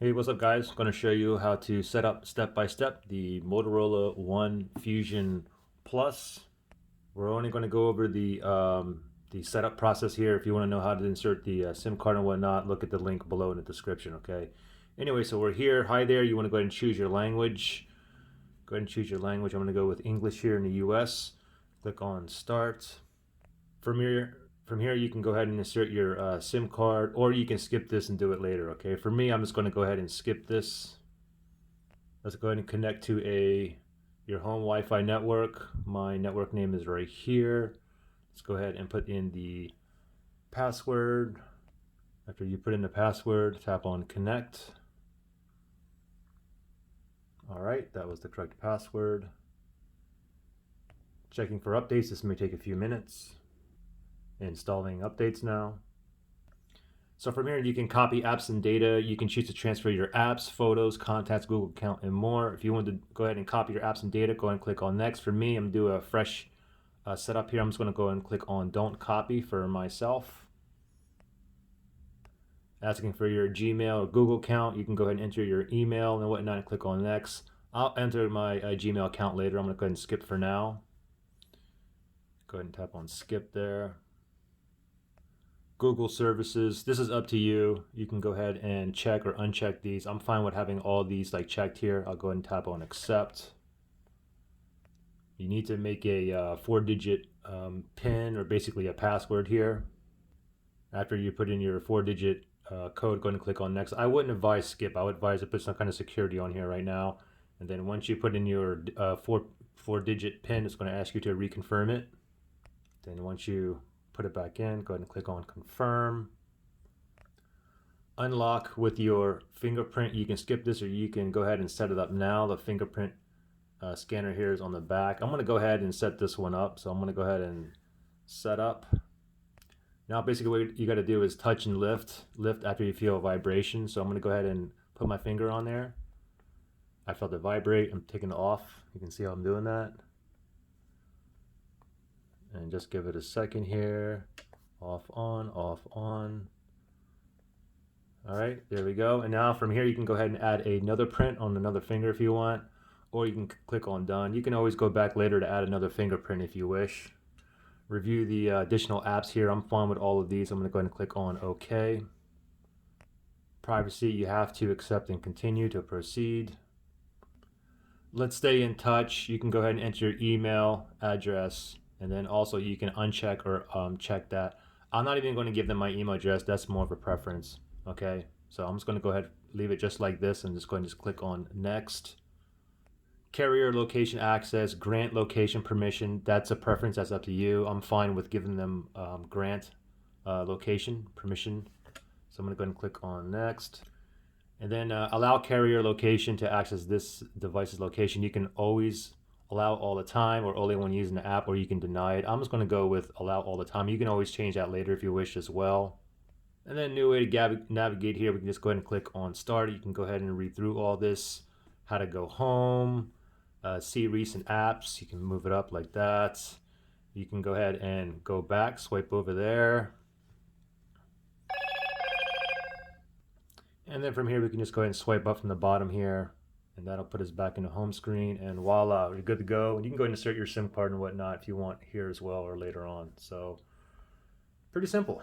Hey, what's up guys? I'm going to show you how to set up step by step the Motorola One Fusion Plus. We're only going to go over the setup process here. If you want to know how to insert the SIM card and whatnot, look at the link below in the description, okay? Anyway, so we're here. Hi there. You want to go ahead and choose your language. Go ahead and choose your language. I'm going to go with English here in the US. Click on Start. From here, you can go ahead and insert your SIM card, or you can skip this and do it later. Okay. For me, I'm just going to go ahead and skip this. Let's go ahead and connect to your home Wi-Fi network. My network name is right here. Let's go ahead and put in the password. After you put in the password, tap on connect. All right, that was the correct password. Checking for updates. This may take a few minutes. Installing updates now. So from here, you can copy apps and data. You can choose to transfer your apps, photos, contacts, Google account, and more. If you want to go ahead and copy your apps and data, go ahead and click on next. For me, I'm going to do a fresh setup here. I'm just going to go ahead and click on don't copy for myself. Asking for your Gmail or Google account. You can go ahead and enter your email and whatnot and click on next. I'll enter my Gmail account later. I'm going to go ahead and skip for now. Go ahead and tap on skip there. Google services, this is up to you. You can go ahead and check or uncheck these. I'm fine with having all these like checked here. I'll go ahead and tap on accept. You need to make a 4-digit PIN or basically a password here. After you put in your 4-digit code, go ahead and click on next. I wouldn't advise skip. I would advise to put some kind of security on here right now. And then once you put in your 4-digit PIN, it's going to ask you to reconfirm it. Then once you put it back in, go ahead and click on confirm. Unlock with your fingerprint. You can skip this or you can go ahead and set it up now. The fingerprint scanner here is on the back. I'm going to go ahead and set this one up. So I'm going to go ahead and set up. Now basically what you got to do is touch and lift after you feel a vibration. So I'm going to go ahead and put my finger on there. I felt it vibrate. I'm taking it off. You can see how I'm doing that. And just give it a second here. Off, on, off, on. All right, there we go. And now from here, you can go ahead and add another print on another finger if you want, or you can click on done. You can always go back later to add another fingerprint if you wish. Review the additional apps here. I'm fine with all of these. I'm going to go ahead and click on OK. Privacy, you have to accept and continue to proceed. Let's stay in touch. You can go ahead and enter your email address. And then also you can uncheck or check that. I'm not even going to give them my email address. That's more of a preference. Okay. So I'm just going to go ahead, leave it just like this and just go ahead and just click on next. Carrier location access, grant location permission. That's a preference. That's up to you. I'm fine with giving them grant location permission. So I'm going to go ahead and click on next. And then allow carrier location to access this device's location. You can always allow all the time or only when using the app, or you can deny it. I'm just going to go with allow all the time. You can always change that later if you wish as well. And then a new way to navigate here, we can just go ahead and click on start. You can go ahead and read through all this, how to go home, see recent apps. You can move it up like that. You can go ahead and go back, swipe over there. And then from here, we can just go ahead and swipe up from the bottom here. And that'll put us back in the home screen, and voila, you're good to go. And you can go ahead and insert your SIM card and whatnot if you want here as well or later on. So pretty simple.